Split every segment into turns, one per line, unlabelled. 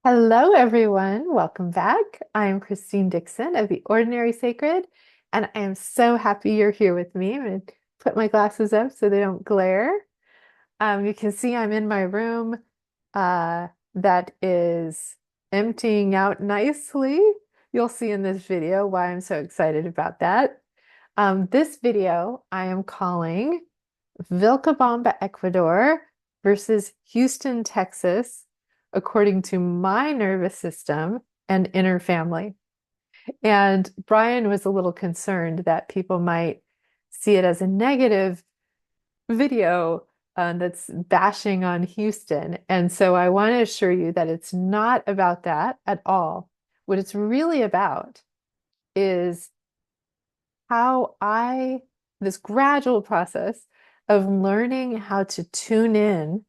Hello, everyone. Welcome back. I'm Christine Dixon of The Ordinary Sacred, and I am so happy you're here with me. I'm going to put my glasses up so they don't glare. You can see I'm in my room that is emptying out nicely. You'll see in this video why I'm so excited about that. This video I am calling Vilcabamba, Ecuador versus Houston, Texas, according to my nervous system and inner family. And Brian was a little concerned that people might see it as a negative video that's bashing on Houston. And so I want to assure you that it's not about that at all. What it's really about is how this gradual process of learning how to tune in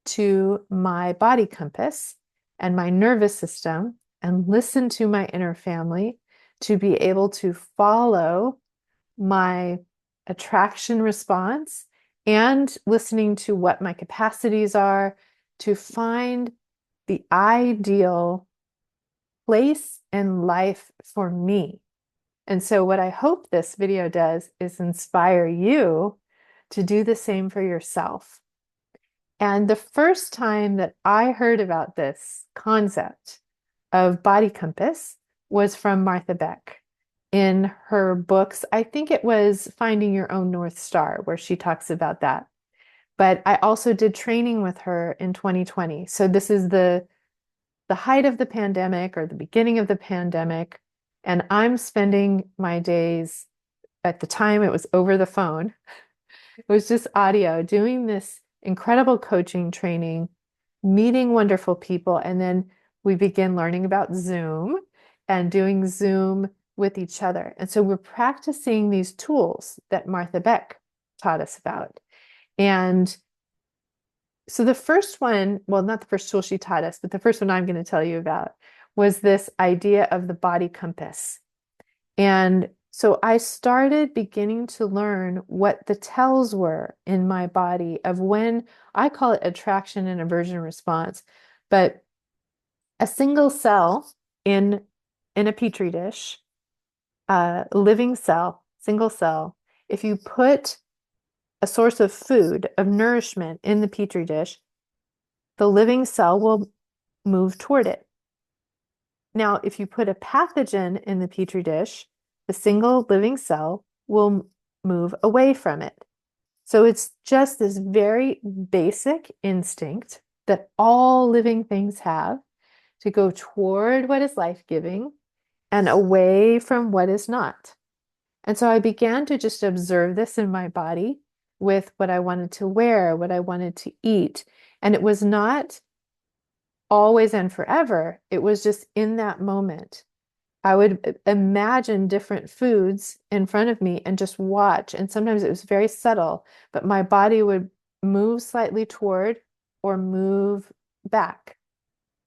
to my body compass and my nervous system and listen to my inner family to be able to follow my attraction response and listening to what my capacities are to find the ideal place in life for me. And so, what I hope this video does is inspire you to do the same for yourself. And the first time that I heard about this concept of body compass was from Martha Beck in her books. I think it was Finding Your Own North Star, where she talks about that. But I also did training with her in 2020. So this is the height of the pandemic or the beginning of the pandemic. And I'm spending my days, at the time it was over the phone, it was just audio, doing this incredible coaching training, meeting wonderful people. And then we begin learning about Zoom and doing Zoom with each other. And so we're practicing these tools that Martha Beck taught us about. And so the first one, well, not the first tool she taught us, but the first one I'm going to tell you about was this idea of the body compass. And so I started beginning to learn what the tells were in my body of when I call it attraction and aversion response, but a single cell in a petri dish, living cell, single cell, if you put a source of food, of nourishment in the petri dish, the living cell will move toward it. Now, if you put a pathogen in the petri dish, the single living cell will move away from it. So it's just this very basic instinct that all living things have to go toward what is life-giving and away from what is not. And so I began to just observe this in my body with what I wanted to wear, what I wanted to eat. And it was not always and forever. It was just in that moment. I would imagine different foods in front of me and just watch. And sometimes it was very subtle, but my body would move slightly toward or move back.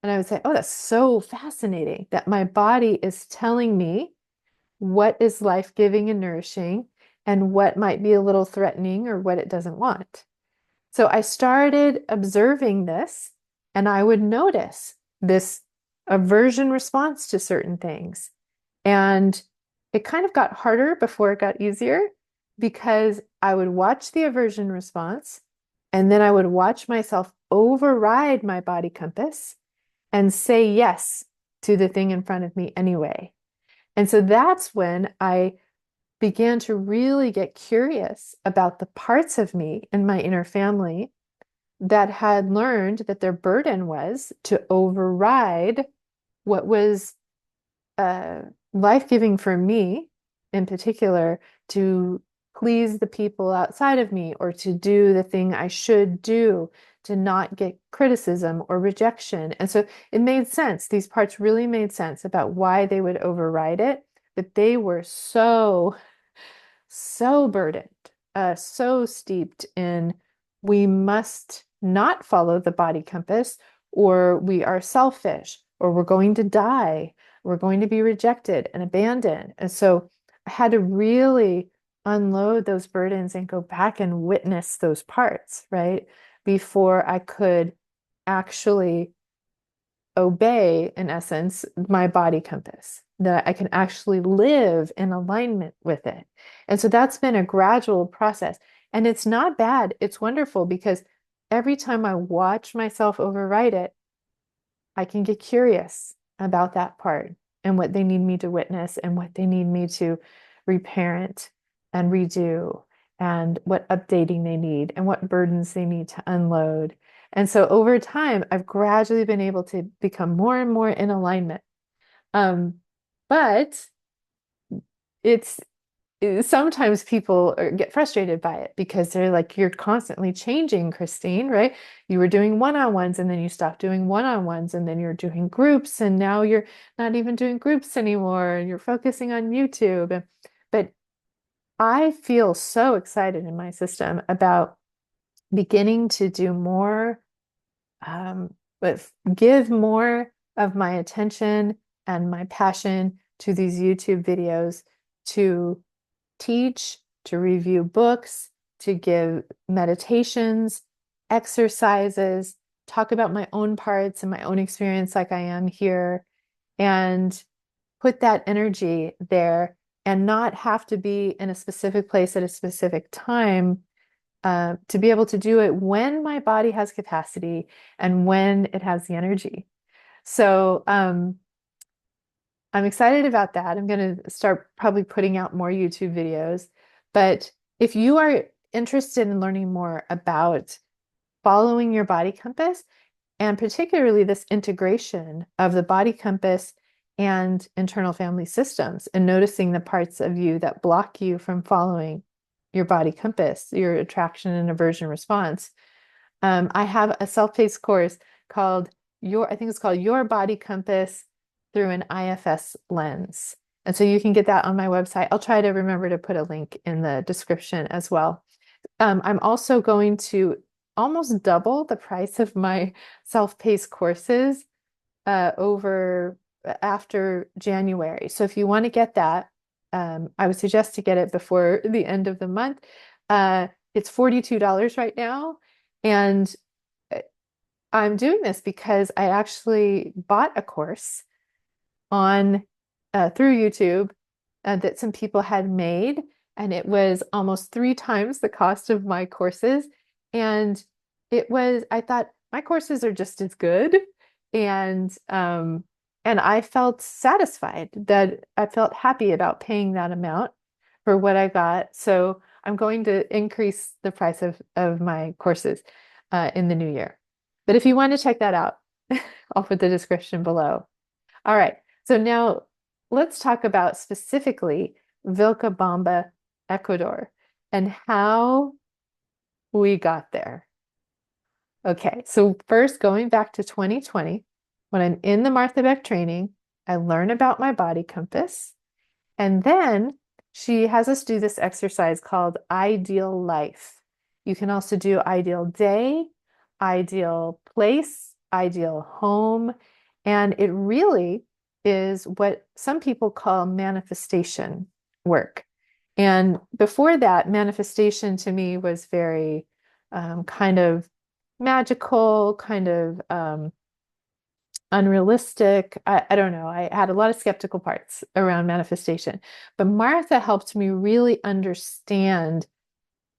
And I would say, oh, that's so fascinating that my body is telling me what is life-giving and nourishing and what might be a little threatening or what it doesn't want. So I started observing this, and I would notice this aversion response to certain things. And it kind of got harder before it got easier because I would watch the aversion response, and then I would watch myself override my body compass and say yes to the thing in front of me anyway. And so that's when I began to really get curious about the parts of me in my inner family that had learned that their burden was to override what was life-giving for me, in particular, to please the people outside of me or to do the thing I should do, to not get criticism or rejection. And so it made sense. These parts really made sense about why they would override it, but they were so burdened, so steeped in we must not follow the body compass, or we are selfish, or we're going to die, we're going to be rejected and abandoned. And so I had to really unload those burdens and go back and witness those parts, right? Before I could actually obey, in essence, my body compass, that I can actually live in alignment with it. And so that's been a gradual process. And it's not bad. It's wonderful because every time I watch myself override it, I can get curious about that part and what they need me to witness and what they need me to reparent and redo and what updating they need and what burdens they need to unload. And so over time, I've gradually been able to become more and more in alignment. Um, but it's sometimes people get frustrated by it because they're like, you're constantly changing, Christine, right? You were doing one-on-ones and then you stopped doing one-on-ones and then you're doing groups and now you're not even doing groups anymore and you're focusing on YouTube. But I feel so excited in my system about beginning to do more, but give more of my attention and my passion to these YouTube videos to teach, to review books, to give meditations, exercises, talk about my own parts and my own experience like I am here, and put that energy there and not have to be in a specific place at a specific time, to be able to do it when my body has capacity and when it has the energy. So, I'm excited about that. I'm going to start probably putting out more YouTube videos. But if you are interested in learning more about following your body compass, and particularly this integration of the body compass and internal family systems, and noticing the parts of you that block you from following your body compass, your attraction and aversion response, I have a self-paced course called I think it's called Your Body Compass Through an IFS Lens. And so you can get that on my website. I'll try to remember to put a link in the description as well. I'm also going to almost double the price of my self-paced courses over after January. So if you want to get that, I would suggest to get it before the end of the month. It's $42 right now. And I'm doing this because I actually bought a course on through YouTube that some people had made, and it was almost 3 times the cost of my courses. And I thought my courses are just as good, and I felt satisfied that I felt happy about paying that amount for what I got. So I'm going to increase the price of my courses in the new year. But if you want to check that out, I'll put the description below. All right. So now let's talk about specifically Vilcabamba, Ecuador, and how we got there. Okay. So first, going back to 2020, when I'm in the Martha Beck training, I learn about my body compass. And then she has us do this exercise called Ideal Life. You can also do Ideal Day, Ideal Place, Ideal Home. And it really is what some people call manifestation work. And before that, manifestation to me was very kind of magical, kind of unrealistic. I don't know. I had a lot of skeptical parts around manifestation, but Martha helped me really understand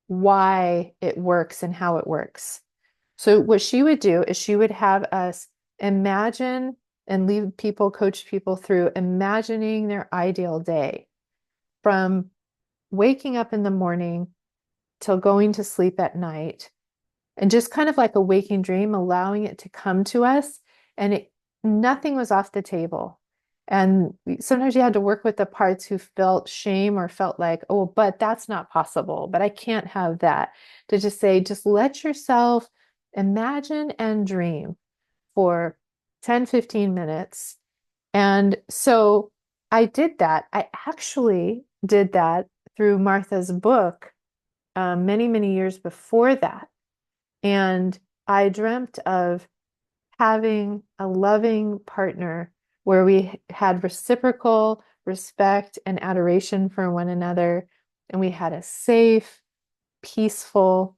why it works and how it works. So what she would do is she would have us imagine and lead people, coach people through imagining their ideal day from waking up in the morning till going to sleep at night, and just kind of like a waking dream, allowing it to come to us. And nothing was off the table. And sometimes you had to work with the parts who felt shame or felt like, oh, but that's not possible, but I can't have that. To just say, just let yourself imagine and dream for 10, 15 minutes. And so I did that. I actually did that through Martha's book many, many years before that. And I dreamt of having a loving partner where we had reciprocal respect and adoration for one another. And we had a safe, peaceful,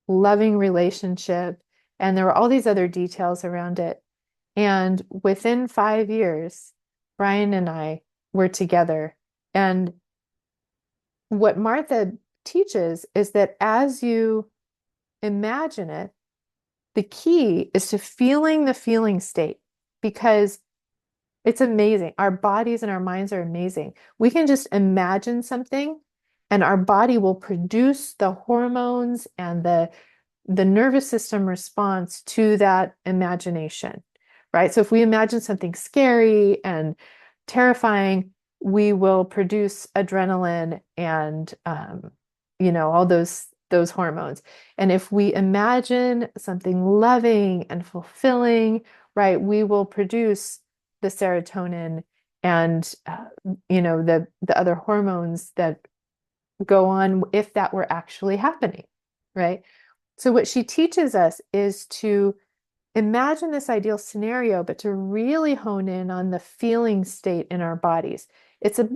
loving relationship. And there were all these other details around it. And within 5 years, Brian and I were together. And what Martha teaches is that as you imagine it, the key is to feeling the feeling state because it's amazing. Our bodies and our minds are amazing. We can just imagine something and our body will produce the hormones and the nervous system response to that imagination, right? So if we imagine something scary and terrifying, we will produce adrenaline and all those hormones. And if we imagine something loving and fulfilling, right, we will produce the serotonin and the other hormones that go on if that were actually happening, right? So what she teaches us is to imagine this ideal scenario, but to really hone in on the feeling state in our bodies. It's a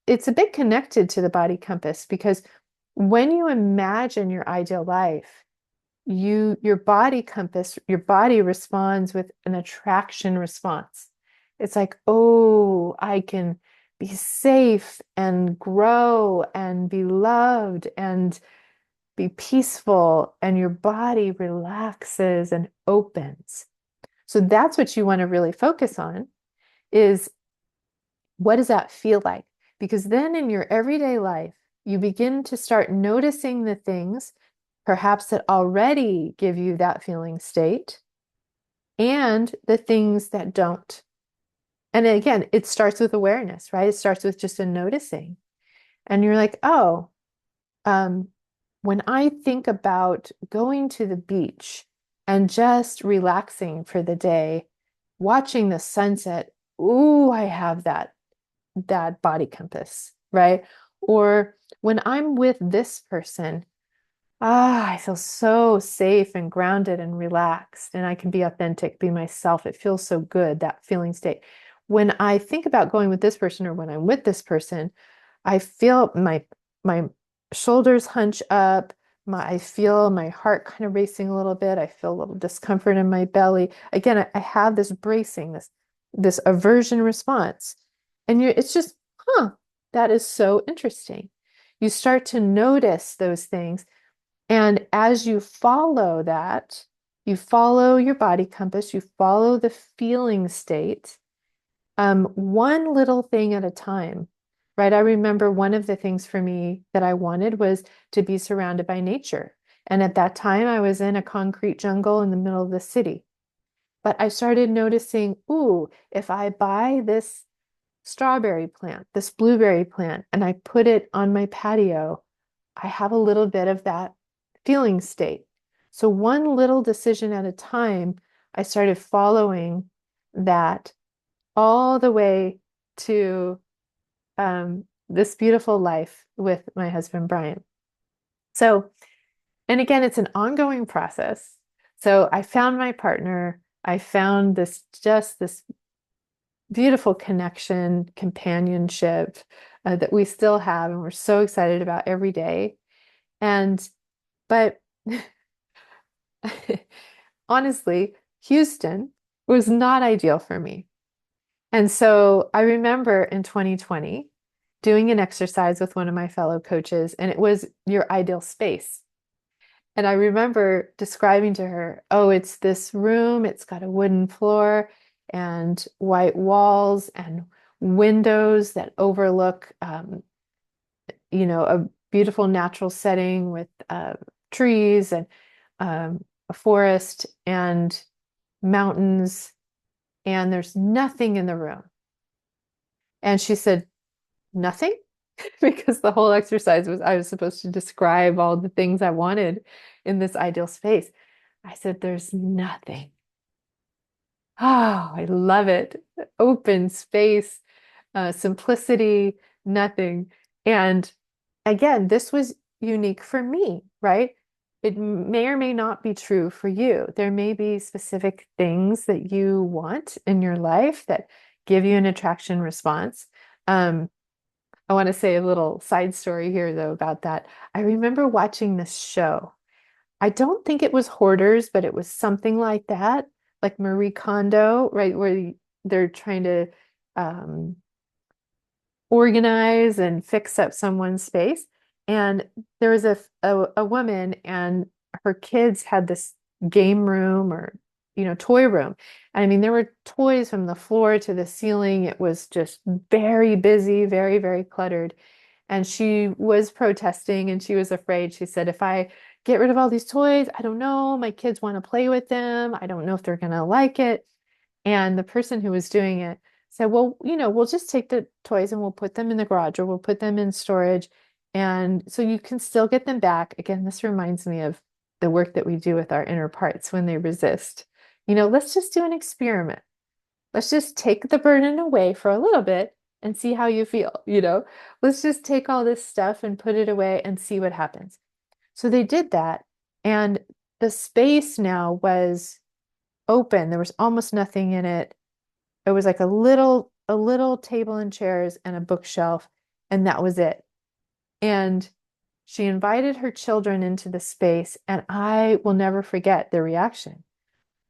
it's a bit connected to the body compass because when you imagine your ideal life, your body compass, your body responds with an attraction response. It's like, oh, I can be safe and grow and be loved and be peaceful, and your body relaxes and opens. So that's what you want to really focus on is what does that feel like? Because then in your everyday life, you begin to start noticing the things perhaps that already give you that feeling state and the things that don't. And again, it starts with awareness, right? It starts with just a noticing. And you're like, oh, um, when I think about going to the beach and just relaxing for the day, watching the sunset, ooh, I have that body compass, right? Or when I'm with this person, I feel so safe and grounded and relaxed, and I can be authentic, be myself. It feels so good, that feeling state. When I think about going with this person or when I'm with this person, I feel my shoulders hunch up, I feel my heart kind of racing a little bit. I feel a little discomfort in my belly. Again, I have this bracing, this aversion response. And it's just, that is so interesting. You start to notice those things. And as you follow that, you follow your body compass, you follow the feeling state, one little thing at a time, right? I remember one of the things for me that I wanted was to be surrounded by nature. And at that time, I was in a concrete jungle in the middle of the city. But I started noticing, ooh, if I buy this strawberry plant, this blueberry plant, and I put it on my patio, I have a little bit of that feeling state. So, one little decision at a time, I started following that all the way to this beautiful life with my husband, Brian. So, and again, it's an ongoing process. So, I found my partner. I found this beautiful connection, companionship that we still have, and we're so excited about every day. And, but honestly, Houston was not ideal for me. And so I remember in 2020 doing an exercise with one of my fellow coaches, and it was your ideal space. And I remember describing to her, oh, it's this room, it's got a wooden floor and white walls and windows that overlook, a beautiful natural setting with trees and a forest and mountains, and there's nothing in the room. And she said, nothing? Because the whole exercise was I was supposed to describe all the things I wanted in this ideal space. I said, there's nothing. Oh, I love it. Open space, simplicity, nothing. And again, this was unique for me, right? It may or may not be true for you. There may be specific things that you want in your life that give you an attraction response. I want to say a little side story here, though, about that. I remember watching this show. I don't think it was Hoarders, but it was something like that. like Marie Kondo, right, where they're trying to um, organize and fix up someone's space. And there was a woman, and her kids had this game room or toy room. And I mean, there were toys from the floor to the ceiling. It was just very busy, very, very cluttered. And she was protesting and she was afraid. She said, if I get rid of all these toys, I don't know, my kids want to play with them. I don't know if they're going to like it. And the person who was doing it said, well, we'll just take the toys and we'll put them in the garage or we'll put them in storage. And so you can still get them back. Again, this reminds me of the work that we do with our inner parts when they resist. Let's just do an experiment. Let's just take the burden away for a little bit and see how you feel. Let's just take all this stuff and put it away and see what happens. So they did that. And the space now was open. There was almost nothing in it. It was like a little table and chairs and a bookshelf, and that was it. And she invited her children into the space, and I will never forget their reaction.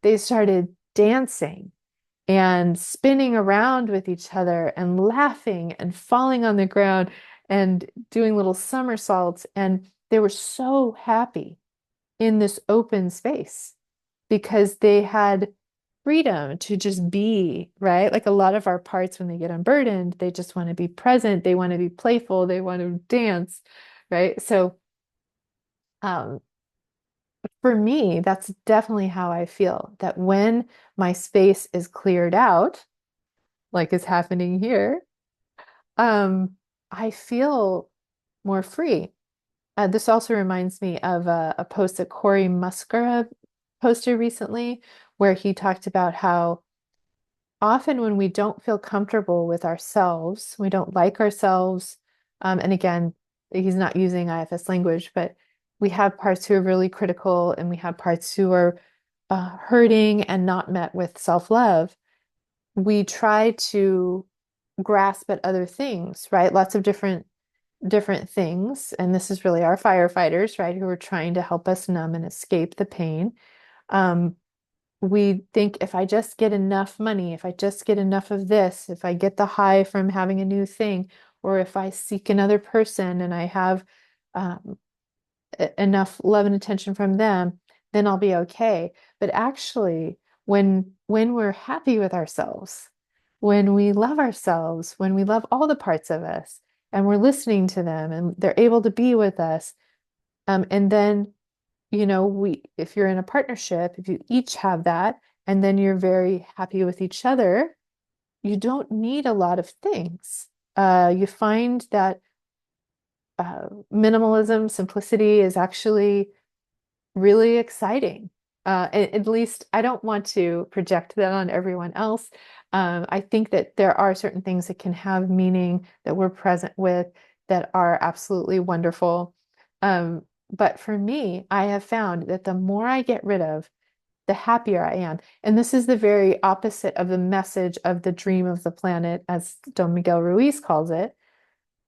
They started dancing and spinning around with each other and laughing and falling on the ground and doing little somersaults. And they were so happy in this open space because they had freedom to just be, right? Like a lot of our parts, when they get unburdened, they just want to be present, they want to be playful, they want to dance, right? So, um, for me, that's definitely how I feel that when my space is cleared out, like is happening here, um, I feel more free. This also reminds me of a post that Cory Muscara posted recently, where he talked about how often when we don't feel comfortable with ourselves, we don't like ourselves. And again, he's not using IFS language, but we have parts who are really critical and we have parts who are hurting and not met with self-love. We try to grasp at other things, right? Lots of different things. And this is really our firefighters, right, who are trying to help us numb and escape the pain. Um, we think if I just get enough money, if I just get enough of this, if I get the high from having a new thing, or if I seek another person and I have um, enough love and attention from them, then I'll be okay. But actually, when we're happy with ourselves, when we love ourselves, when we love all the parts of us, and we're listening to them, and they're able to be with us, and then if you're in a partnership, if you each have that, and then you're very happy with each other, you don't need a lot of things. You find that minimalism, simplicity is actually really exciting. At least I don't want to project that on everyone else. I think that there are certain things that can have meaning that we're present with that are absolutely wonderful. But for me, I have found that the more I get rid of, the happier I am. And this is the very opposite of the message of the dream of the planet, as Don Miguel Ruiz calls it,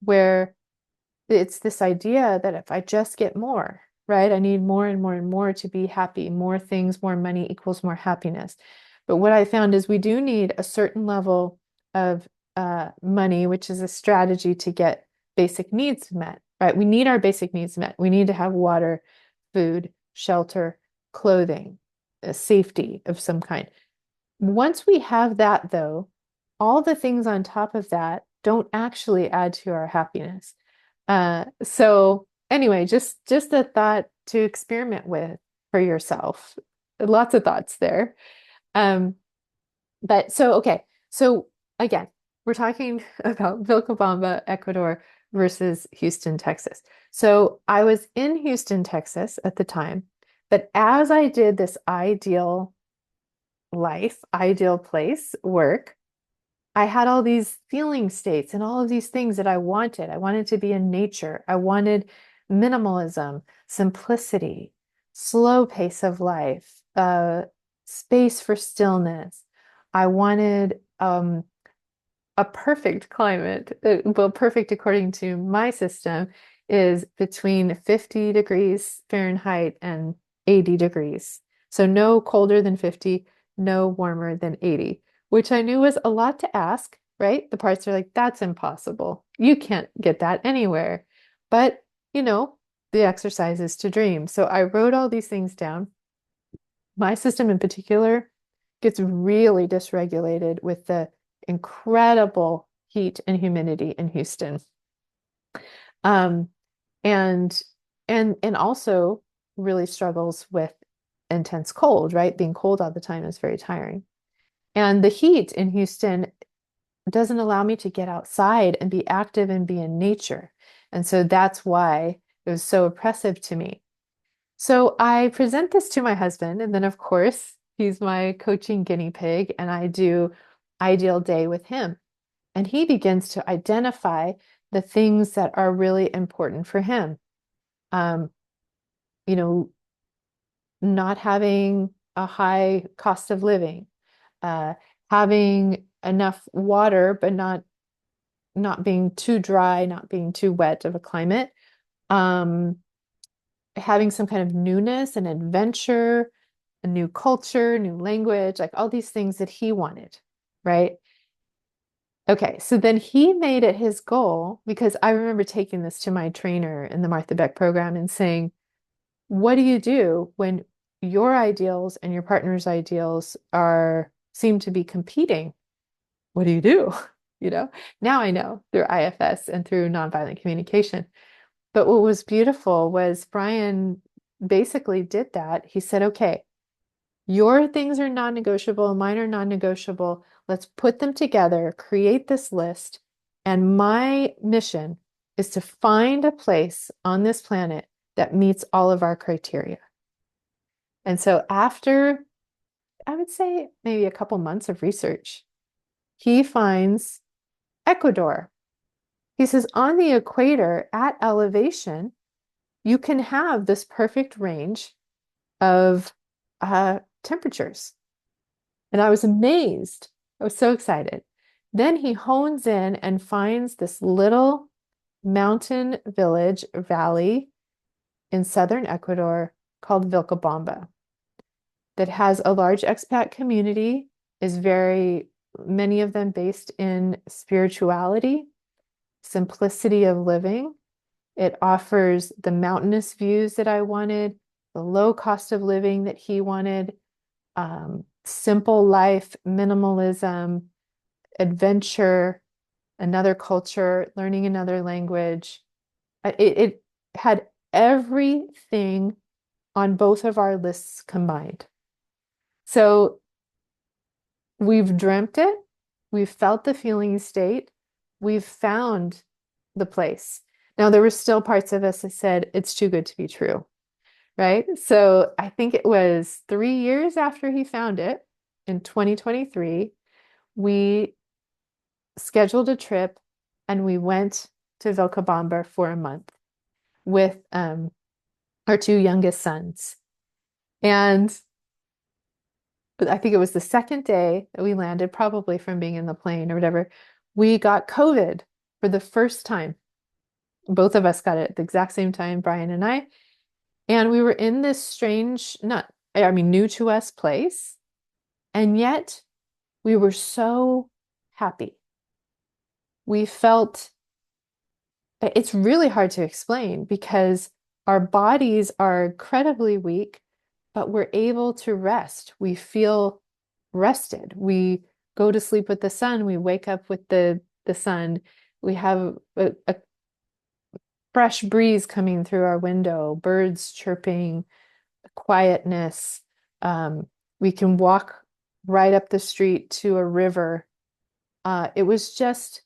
where it's this idea that if I just get more, right? I need more and more and more to be happy. More things, more money equals more happiness. But what I found is we do need a certain level of money, which is a strategy to get basic needs met, right? We need our basic needs met. We need to have water, food, shelter, clothing, safety of some kind. Once we have that, though, all the things on top of that don't actually add to our happiness. So anyway, just a thought to experiment with for yourself. Lots of thoughts there. Um, but so okay, so again, we're talking about Vilcabamba, Ecuador versus Houston, Texas. So I was in Houston, Texas at the time, but as I did this ideal life, ideal place work, I had all these feeling states and all of these things that I wanted. I wanted to be in nature. I wanted minimalism, simplicity, slow pace of life, space for stillness. I wanted a perfect climate. Well, perfect according to my system is between 50 degrees Fahrenheit and 80 degrees. So no colder than 50, no warmer than 80, which I knew was a lot to ask, right? The parts are like, that's impossible. You can't get that anywhere. But, you know, the exercise is to dream. So I wrote all these things down. My system in particular gets really dysregulated with the incredible heat and humidity in Houston. Um, and and also really struggles with intense cold, right? Being cold all the time is very tiring. And the heat in Houston doesn't allow me to get outside and be active and be in nature. And so that's why it was so oppressive to me. So I present this to my husband, and then of course, he's my coaching guinea pig, and I do ideal day with him. And he begins to identify the things that are really important for him. Um, you know, not having a high cost of living, uh, having enough water, but not being too dry, not being too wet of a climate, um, having some kind of newness and adventure, a new culture, new language, like all these things that he wanted, right? Okay, so then he made it his goal because I remember taking this to my trainer in the Martha Beck program and saying, what do you do when your ideals and your partner's ideals are seem to be competing? What do you do? You know, now I know through IFS and through nonviolent communication. But what was beautiful was Brian basically did that. He said, okay, your things are non-negotiable, mine are non-negotiable. Let's put them together, create this list. And my mission is to find a place on this planet that meets all of our criteria. And so after, I would say maybe a couple months of research, he finds Ecuador. He says on the equator at elevation, you can have this perfect range of temperatures. And I was amazed. I was so excited. Then he hones in and finds this little mountain village valley in southern Ecuador called Vilcabamba that has a large expat community, is many of them based in spirituality, simplicity of living. It offers the mountainous views that I wanted, the low cost of living that he wanted, simple life, minimalism, adventure, another culture, learning another language. It had everything on both of our lists combined. So we've dreamt it, we've felt the feeling state, we've found the place. Now, there were still parts of us that said, it's too good to be true, right? So I think it was 3 years after he found it in 2023, we scheduled a trip and we went to Vilcabamba for a month with our two youngest sons. And I think it was the second day that we landed, probably from being in the plane or whatever, we got COVID for the first time. Both of us got it at the exact same time, Brian and I. And we were in this strange, not, I mean, new to us place. And yet we were so happy. We felt it's really hard to explain because our bodies are incredibly weak, but we're able to rest. We feel rested. We go to sleep with the sun. We wake up with the sun. We have a fresh breeze coming through our window, birds chirping, quietness. We can walk right up the street to a river. It was just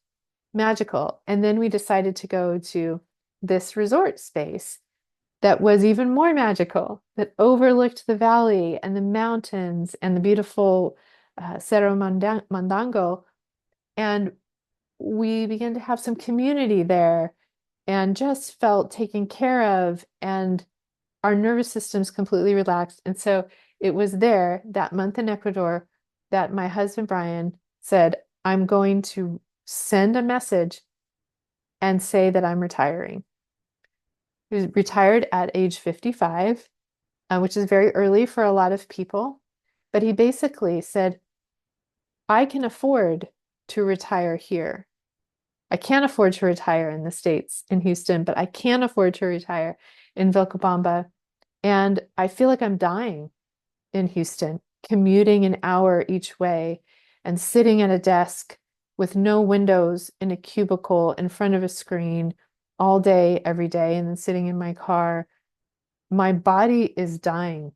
magical. And then we decided to go to this resort space that was even more magical, that overlooked the valley and the mountains and the beautiful Cerro Mandango. And we began to have some community there and just felt taken care of, and our nervous systems completely relaxed. And so it was there that month in Ecuador that my husband Brian said, I'm going to send a message and say that I'm retiring. He was retired at age 55, which is very early for a lot of people. But he basically said, I can afford to retire here. I can't afford to retire in the States, in Houston, but I can afford to retire in Vilcabamba. And I feel like I'm dying in Houston, commuting an hour each way and sitting at a desk with no windows in a cubicle in front of a screen all day, every day, and then sitting in my car. My body is dying.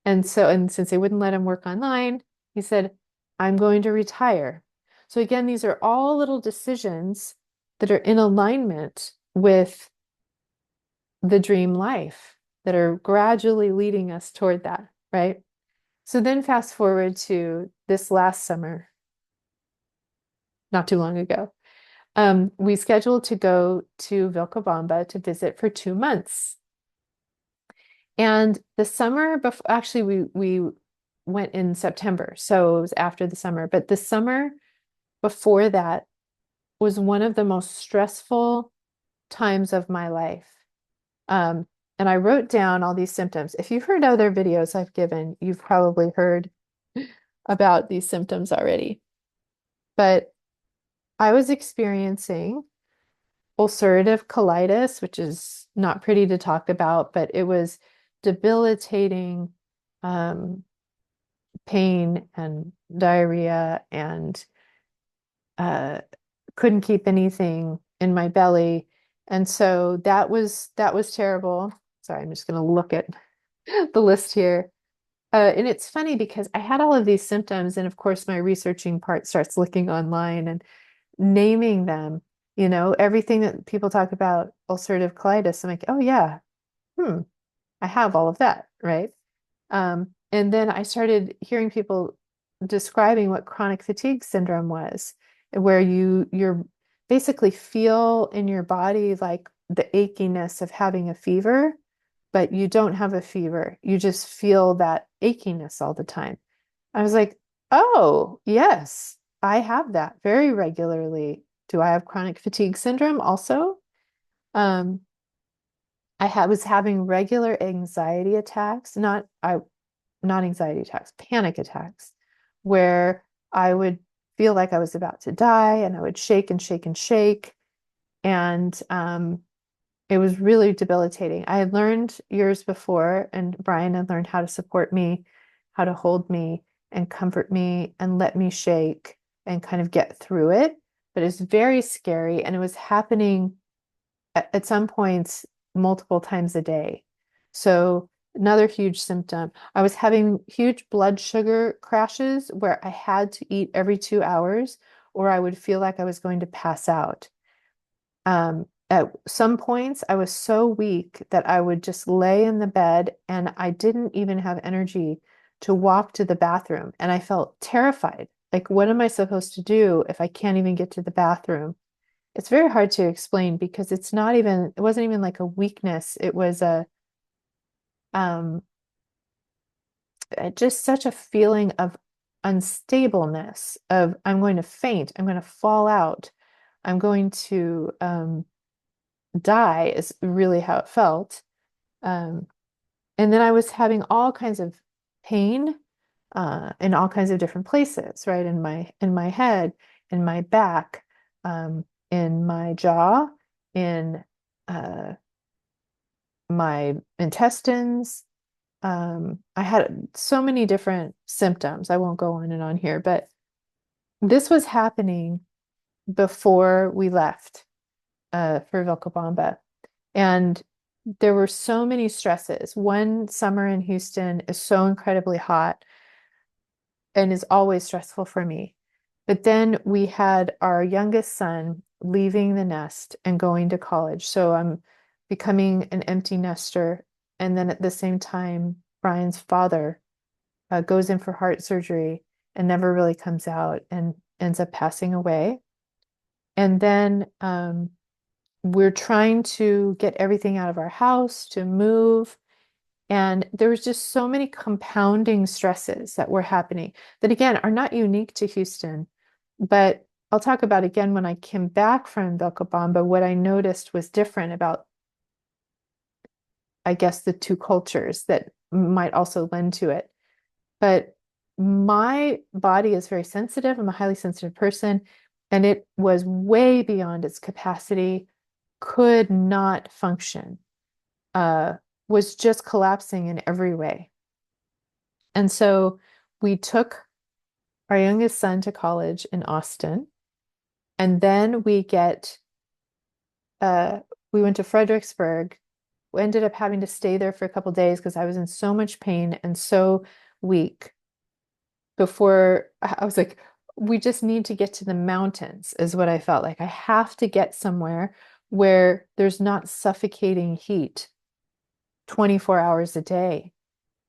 And since they wouldn't let him work online, he said, I'm going to retire. So again, these are all little decisions that are in alignment with the dream life that are gradually leading us toward that, right? So then fast forward to this last summer, not too long ago. We scheduled to go to Vilcabamba to visit for 2 months. And the summer before, actually, we went in September, so it was after the summer. But the summer before that was one of the most stressful times of my life. Um, and I wrote down all these symptoms. If you've heard other videos I've given, you've probably heard about these symptoms already. But I was experiencing ulcerative colitis, which is not pretty to talk about, but it was debilitating um, pain and diarrhea and uh, couldn't keep anything in my belly. And so that was terrible. Sorry, I'm just going to look at the list here. And it's funny because I had all of these symptoms, and of course, my researching part starts looking online and naming them. Everything that people talk about ulcerative colitis. I'm like, oh yeah, I have all of that, right? And then I started hearing people describing what chronic fatigue syndrome was, where you're basically feel in your body like the achiness of having a fever, but you don't have a fever. You just feel that achiness all the time. I was like, oh, yes, I have that very regularly. Do I have chronic fatigue syndrome also? Um, was having regular anxiety attacks, not anxiety attacks, panic attacks, where I would feel like I was about to die and I would shake and shake and shake. And it was really debilitating. I had learned years before, and Brian had learned how to support me, how to hold me and comfort me and let me shake and kind of get through it. But it was very scary, and it was happening at some points multiple times a day. So another huge symptom. I was having huge blood sugar crashes where I had to eat every 2 hours, or I would feel like I was going to pass out. At some points, I was so weak that I would just lay in the bed and I didn't even have energy to walk to the bathroom. And I felt terrified. Like, what am I supposed to do if I can't even get to the bathroom? It's very hard to explain because it wasn't even like a weakness. It was um, just such a feeling of unstableness of I'm going to faint, I'm going to fall out, I'm going to die is really how it felt. Um, and then I was having all kinds of pain in all kinds of different places, right? In my head, in my back, in my jaw, in uh, my intestines. I had so many different symptoms. I won't go on and on here, but this was happening before we left for Vilcabamba. And there were so many stresses. One summer in Houston is so incredibly hot and is always stressful for me. But then we had our youngest son leaving the nest and going to college. So I'm becoming an empty nester. And then at the same time, Brian's father goes in for heart surgery and never really comes out and ends up passing away. And then we're trying to get everything out of our house to move. And there was just so many compounding stresses that were happening that, again, are not unique to Houston. But I'll talk about again when I came back from Vilcabamba, what I noticed was different about, I guess, the two cultures that might also lend to it. But my body is very sensitive. I'm a highly sensitive person, and it was way beyond its capacity, could not function, uh, was just collapsing in every way. And so we took our youngest son to college in Austin, and then uh, we went to Fredericksburg. We ended up having to stay there for a couple days because I was in so much pain and so weak before I was like, we just need to get to the mountains, is what I felt like. I have to get somewhere where there's not suffocating heat 24 hours a day.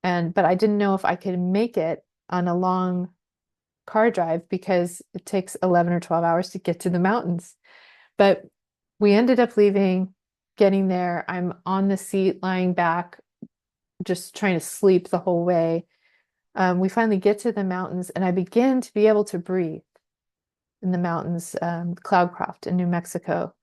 But I didn't know if I could make it on a long car drive because it takes 11 or 12 hours to get to the mountains. But we ended up leaving, getting there. I'm on the seat, lying back, just trying to sleep the whole way. We finally get to the mountains, and I begin to be able to breathe in the mountains, Cloudcroft in New Mexico.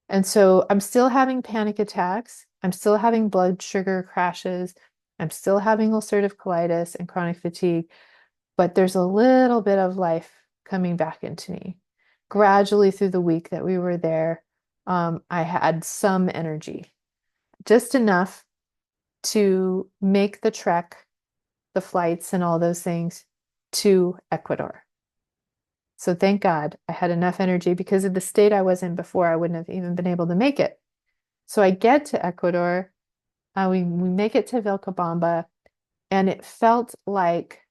And so I'm still having panic attacks. I'm still having blood sugar crashes. I'm still having ulcerative colitis and chronic fatigue, but there's a little bit of life coming back into me. Gradually through the week that we were there, I had some energy, just enough to make the trek, the flights, and all those things to Ecuador. So thank God I had enough energy because of the state I was in before, I wouldn't have even been able to make it. So I get to Ecuador, we make it to Vilcabamba, and it felt like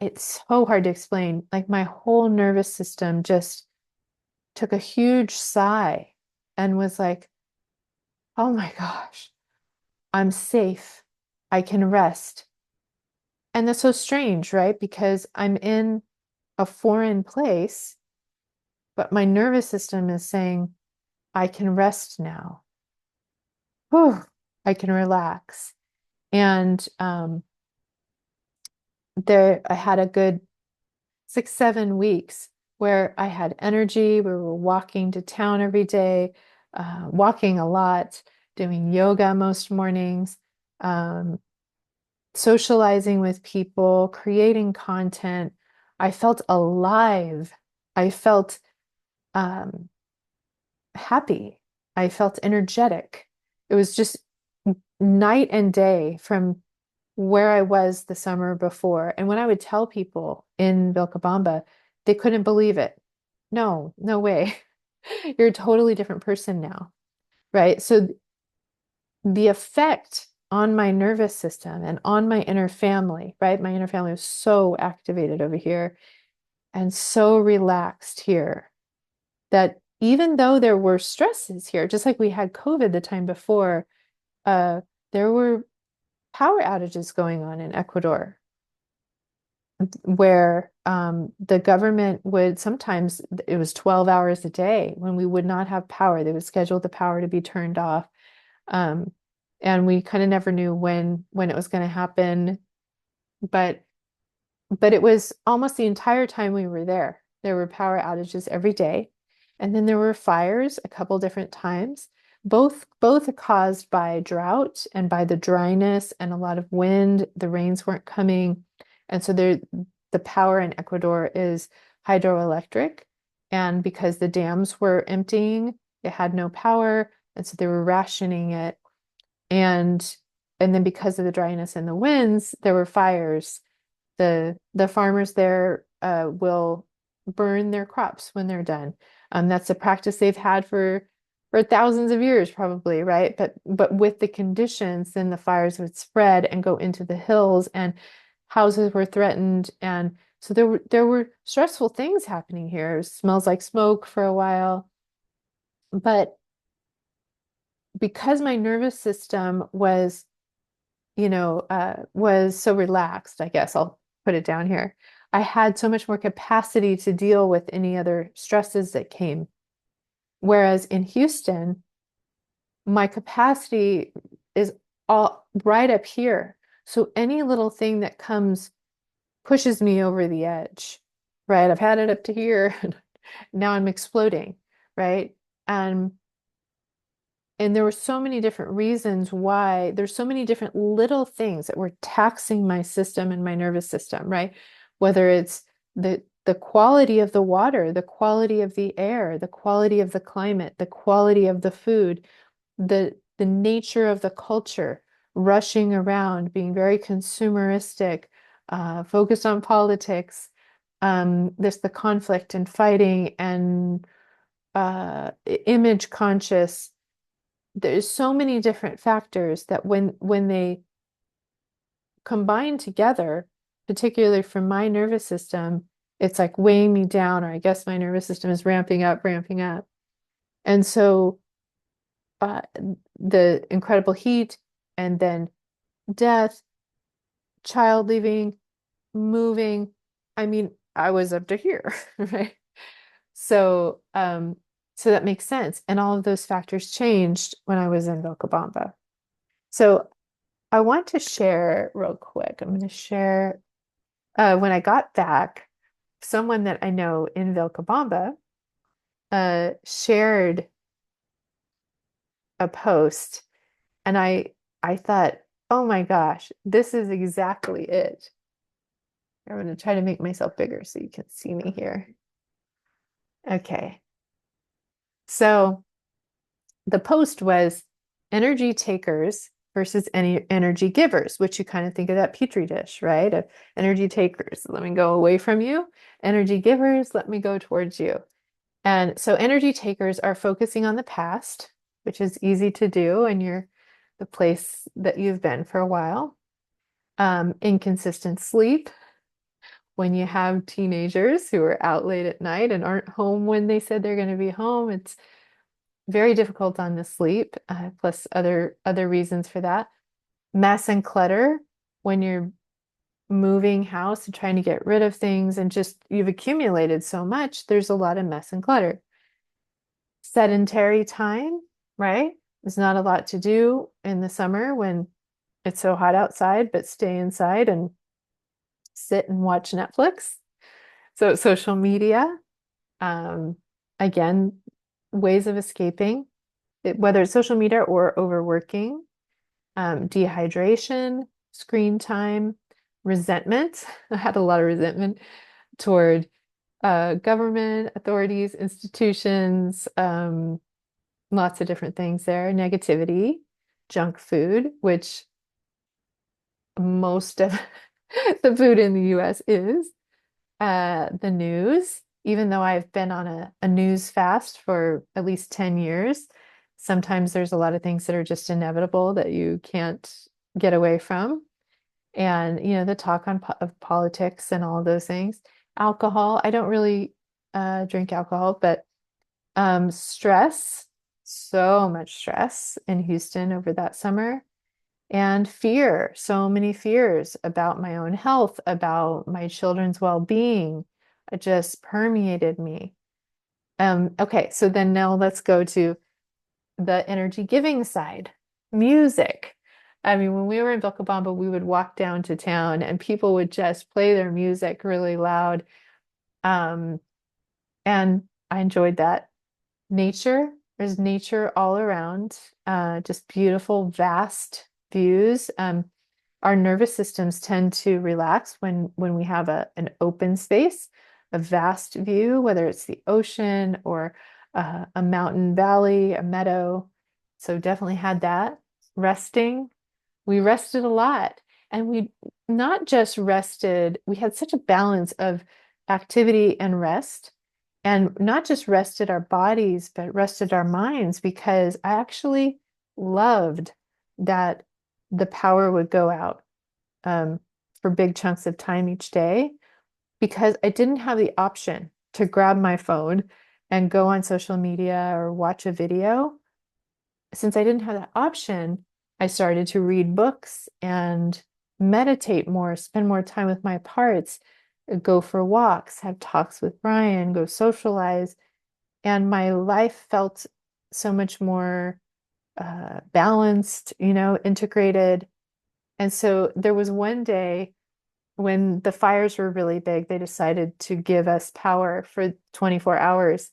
it's so hard to explain. Like my whole nervous system just took a huge sigh and was like, oh my gosh, I'm safe. I can rest. And that's so strange, right? Because I'm in a foreign place, but my nervous system is saying, I can rest now. Whew, I can relax. And there, I had a good 6, 7 weeks where I had energy. We were walking to town every day, walking a lot, doing yoga most mornings, um, socializing with people, creating content. I felt alive. I felt um, happy. I felt energetic. It was just night and day from where I was the summer before. And when I would tell people in Vilcabamba, they couldn't believe it. No, no way. You're a totally different person now, right? So the effect on my nervous system and on my inner family, right? My inner family was so activated over here and so relaxed here that even though there were stresses here, just like we had COVID the time before, uh, there were power outages going on in Ecuador where the government would sometimes, it was 12 hours a day when we would not have power. They would schedule the power to be turned off. Um, and we kind of never knew when it was going to happen. But but it was almost the entire time we were there. There were power outages every day. And then there were fires a couple different times, both caused by drought and by the dryness and a lot of wind. The rains weren't coming. And so the power in Ecuador is hydroelectric. And because the dams were emptying, it had no power. And so they were rationing it. And and then because of the dryness and the winds, there were fires. The farmers there will burn their crops when they're done. That's a practice they've had for thousands of years, probably, right? But with the conditions, then the fires would spread and go into the hills, and houses were threatened, and so there were stressful things happening here. It smells like smoke for a while, but because my nervous system was was so relaxed, I guess I'll put it down here. I had so much more capacity to deal with any other stresses that came. Whereas in Houston, my capacity is all right up here. So any little thing that comes pushes me over the edge, right? I've had it up to here. Now I'm exploding, right? And And there were so many different reasons why there's so many different little things that were taxing my system and my nervous system, right? Whether it's the quality of the water, the quality of the air, the quality of the climate, the quality of the food, the nature of the culture, rushing around, being very consumeristic, focused on politics, there's the conflict and fighting and image conscious. There's so many different factors that when they combine together, particularly for my nervous system, it's like weighing me down, or I guess my nervous system is ramping up, ramping up. And so uh, the incredible heat and then death, child leaving, moving. I mean, I was up to here, right? So, so that makes sense. And all of those factors changed when I was in Vilcabamba. So I want to share real quick. I'm going to share when I got back, someone that I know in Vilcabamba shared a post, and I thought, oh my gosh, this is exactly it. I'm going to try to make myself bigger so you can see me here. Okay. So the post was energy takers versus any energy givers, which you kind of think of that petri dish, right? Of energy takers, let me go away from you. Energy givers, let me go towards you. And so energy takers are focusing on the past, which is easy to do, and you're the place that you've been for a while. Inconsistent sleep, when you have teenagers who are out late at night and aren't home when they said they're going to be home, it's very difficult on the sleep, plus other reasons for that. Mess and clutter, when you're moving house and trying to get rid of things and just you've accumulated so much, there's a lot of mess and clutter. Sedentary time, right? There's not a lot to do in the summer when it's so hot outside, but stay inside and sit and watch Netflix. So social media, um, again, ways of escaping, whether it's social media or overworking, dehydration, screen time, resentment. I had a lot of resentment toward government, authorities, institutions, lots of different things there. Negativity, junk food, which most of the food in the US is. The news, even though I've been on a news fast for at least 10 years, sometimes there's a lot of things that are just inevitable that you can't get away from. And, the talk of politics and all of those things. Alcohol, I don't really drink alcohol, but stress, so much stress in Houston over that summer. And fear, so many fears about my own health, about my children's well-being. It just permeated me. Okay, so then now let's go to the energy giving side. Music. I mean, when we were in Vilcabamba, we would walk down to town and people would just play their music really loud. Um, and I enjoyed that. Nature, there's nature all around, just beautiful, vast views. Our nervous systems tend to relax when we have an open space, a vast view, whether it's the ocean or a mountain valley, a meadow. So definitely had that. Resting, we rested a lot, and we not just rested, we had such a balance of activity and rest, and not just rested our bodies, but rested our minds, because I actually loved that the power would go out for big chunks of time each day, because I didn't have the option to grab my phone and go on social media or watch a video. Since I didn't have that option, I started to read books and meditate more, spend more time with my parts, go for walks, have talks with Brian, go socialize. And my life felt so much more balanced, integrated. And so there was one day when the fires were really big, they decided to give us power for 24 hours.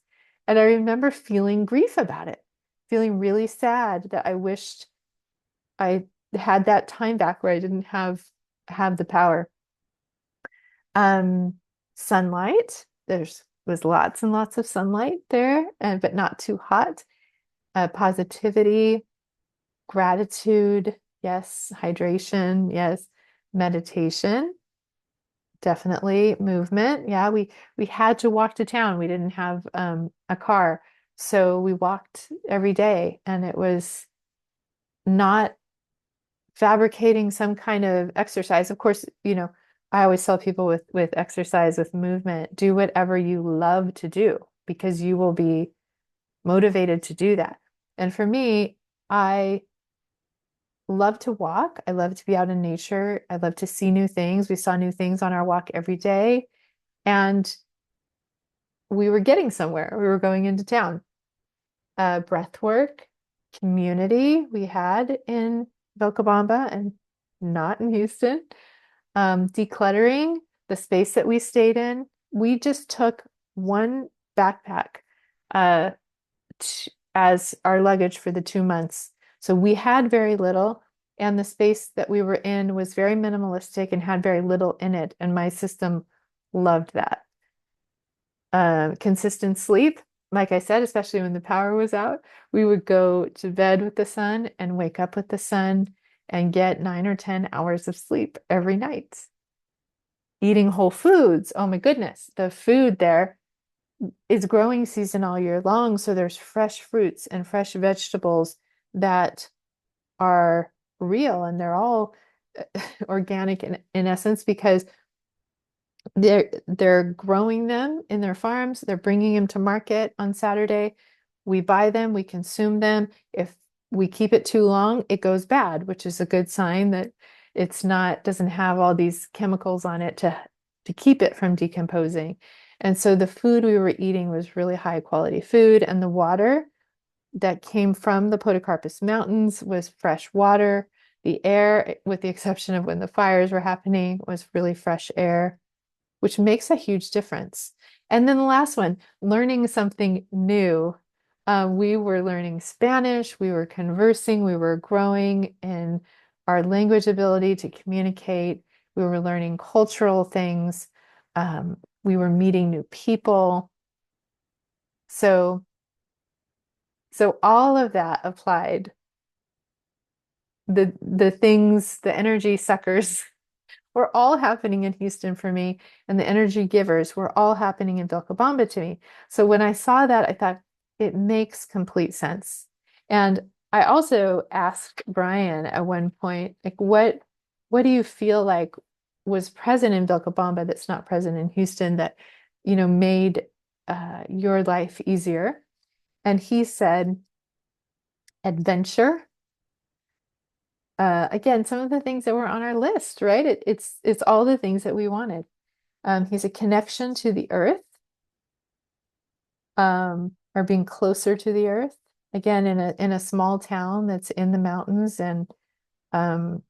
And I remember feeling grief about it. feeling really sad that I wished I had that time back where I didn't have the power. Um, Sunlight. There's was lots and lots of sunlight there, and but not too hot. Positivity, gratitude, yes, hydration, yes, meditation, definitely movement. Yeah, we had to walk to town. We didn't have a car, so we walked every day, and it was not fabricating some kind of exercise. Of course, I always tell people with exercise, with movement, do whatever you love to do because you will be motivated to do that. And for me, I love to walk. I love to be out in nature. I love to see new things. We saw new things on our walk every day, and we were getting somewhere. We were going into town. Breath work, community we had in Vilcabamba and not in Houston. Decluttering the space that we stayed in. We just took one backpack uh, as our luggage for the 2 months. So we had very little, and the space that we were in was very minimalistic and had very little in it. And my system loved that. Consistent sleep, like I said, especially when the power was out, we would go to bed with the sun and wake up with the sun and get 9 or 10 hours of sleep every night. Eating whole foods. Oh my goodness, the food there is growing season all year long. So there's fresh fruits and fresh vegetables that are real and they're all organic in essence because they're growing them in their farms. They're bringing them to market on Saturday. We buy them, we consume them. If we keep it too long, it goes bad, which is a good sign that it's not doesn't have all these chemicals on it to keep it from decomposing. And so the food we were eating was really high quality food, and the water that came from the Podocarpus Mountains was fresh water. The air, with the exception of when the fires were happening, was really fresh air, which makes a huge difference. And then the last one, learning something new. We were learning Spanish, we were conversing, we were growing in our language ability to communicate, we were learning cultural things, we were meeting new people. So, so all of that applied. The things, the energy suckers were all happening in Houston for me, and the energy givers were all happening in Vilcabamba to me. So when I saw that, I thought it makes complete sense. And I also asked Brian at one point, like, what do you feel like was present in Vilcabamba that's not present in Houston that, made your life easier? And he said, adventure. Again, some of the things that were on our list, right? It's all the things that we wanted. He's a connection to the earth, or being closer to the earth. Again, in a small town that's in the mountains, and um,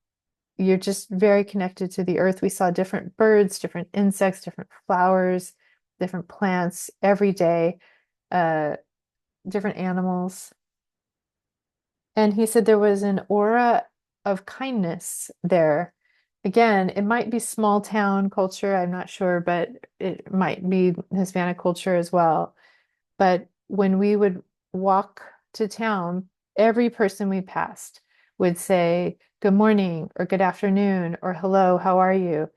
you're just very connected to the earth. We saw different birds, different insects, different flowers, different plants every day, uh, different animals. And he said there was an aura of kindness there. Again, it might be small town culture, I'm not sure, but it might be Hispanic culture as well. But when we would walk to town, every person we passed would say, good morning, or good afternoon, or hello, how are you?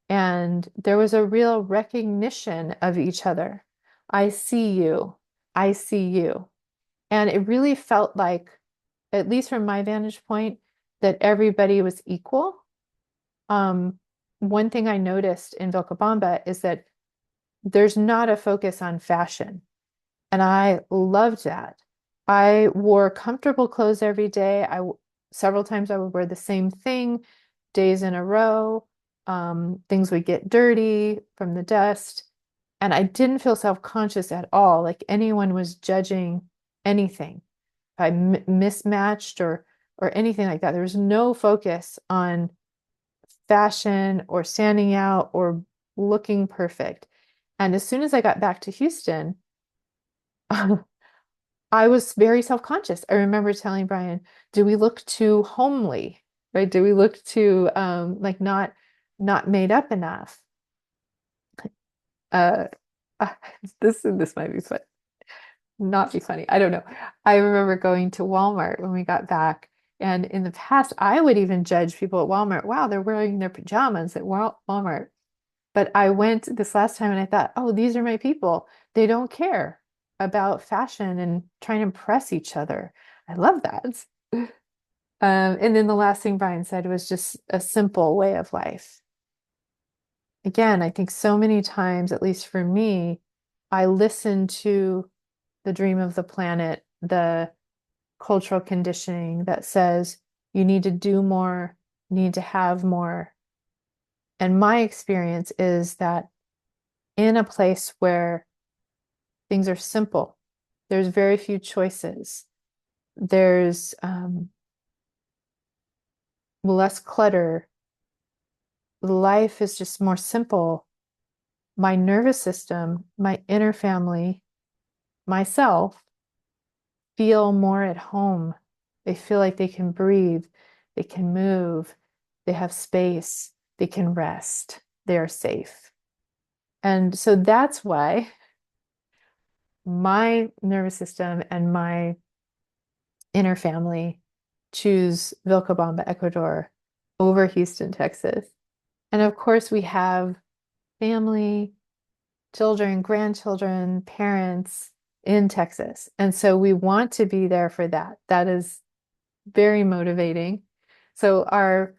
And there was a real recognition of each other. I see you. I see you. And it really felt like, at least from my vantage point, that everybody was equal. Um, One thing I noticed in Vilcabamba is that there's not a focus on fashion. And I loved that. I wore comfortable clothes every day. Several times I would wear the same thing days in a row. Things would get dirty from the dust. And I didn't feel self-conscious at all, like anyone was judging anything. If I mismatched or anything like that. There was no focus on fashion or standing out or looking perfect. And as soon as I got back to Houston, I was very self-conscious. I remember telling Brian, do we look too homely? Right? Do we look too like not made up enough? Uh, uh, this might be fun, not be funny. I don't know. I remember going to Walmart when we got back, and in the past, I would even judge people at Walmart. Wow, they're wearing their pajamas at Walmart. But I went this last time and I thought, oh, these are my people. They don't care about fashion and trying to impress each other. I love that. And then the last thing Brian said was just a simple way of life. Again, I think so many times, at least for me, I listen to the dream of the planet, the cultural conditioning that says you need to do more, need to have more. And my experience is that in a place where things are simple, there's very few choices, there's less clutter, life is just more simple. My nervous system, my inner family, myself feel more at home. They feel like they can breathe, they can move, they have space, they can rest, they are safe. And so that's why my nervous system and my inner family choose Vilcabamba, Ecuador over Houston, Texas. And of course, we have family, children, grandchildren, parents in Texas. And so we want to be there for that. That is very motivating. So our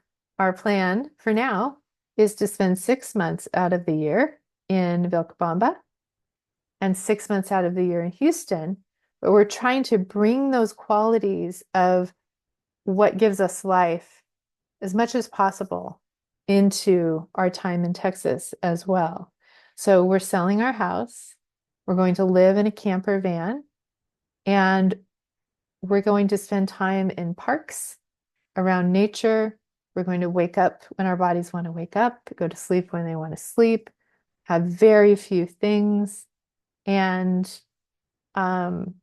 plan for now is to spend 6 months out of the year in Vilcabamba and 6 months out of the year in Houston. But we're trying to bring those qualities of what gives us life as much as possible into our time in Texas as well. So we're selling our house. We're going to live in a camper van, and we're going to spend time in parks around nature. We're going to wake up when our bodies want to wake up, go to sleep when they want to sleep, have very few things, and um,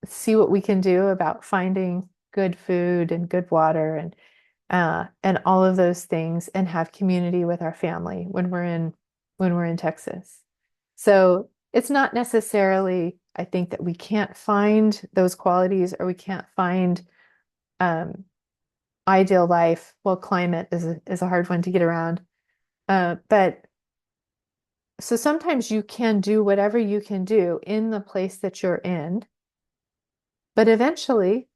see what we can do about finding good food and good water and all of those things, and have community with our family when we're in Texas. So it's not necessarily, I think, that we can't find those qualities or we can't find um, ideal life. Well, climate is a hard one to get around. But so sometimes you can do whatever you can do in the place that you're in, but eventually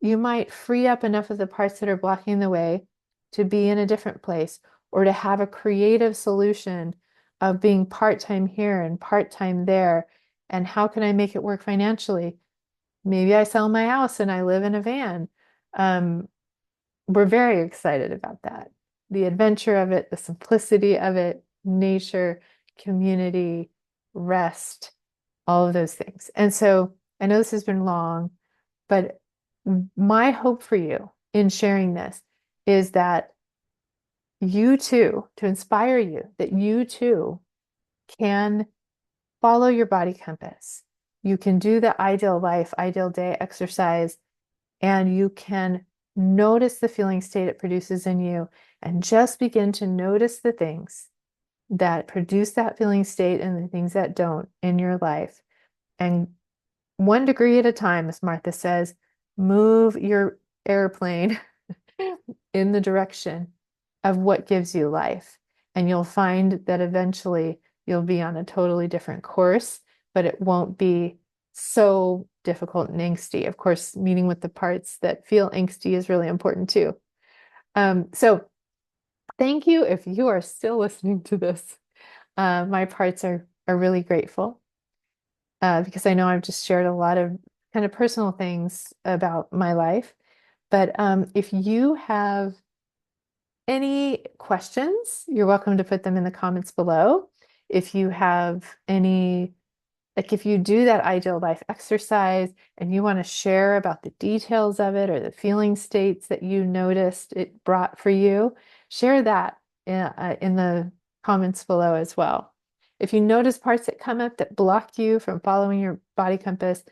you might free up enough of the parts that are blocking the way to be in a different place or to have a creative solution of being part-time here and part-time there. And how can I make it work financially? Maybe I sell my house and I live in a van. Um, we're very excited about that. The adventure of it, the simplicity of it, nature, community, rest, all of those things. And so I know this has been long, but my hope for you in sharing this is that you too, to inspire you, that you too can follow your body compass. You can do the ideal life, ideal day exercise, and you can notice the feeling state it produces in you and just begin to notice the things that produce that feeling state and the things that don't in your life. And 1 degree at a time, as Martha says, move your airplane in the direction of what gives you life. And you'll find that eventually you'll be on a totally different course, but it won't be so difficult and angsty. Of course, meeting with the parts that feel angsty is really important too. So thank you if you are still listening to this. My parts are really grateful because I know I've just shared a lot of kind of personal things about my life. But if you have any questions, you're welcome to put them in the comments below. If you have any, like if you do that ideal life exercise and you want to share about the details of it or the feeling states that you noticed it brought for you, share that in the comments below as well. If you notice parts that come up that block you from following your body compass,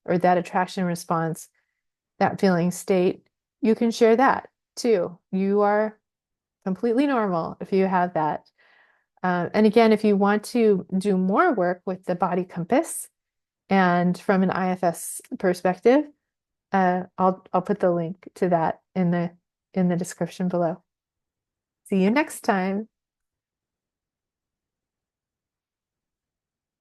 or that attraction response, that feeling state, you can share that too. You are completely normal if you have that. And again, if you want to do more work with the body compass and from an IFS perspective, I'll put the link to that in the description below. See you next time.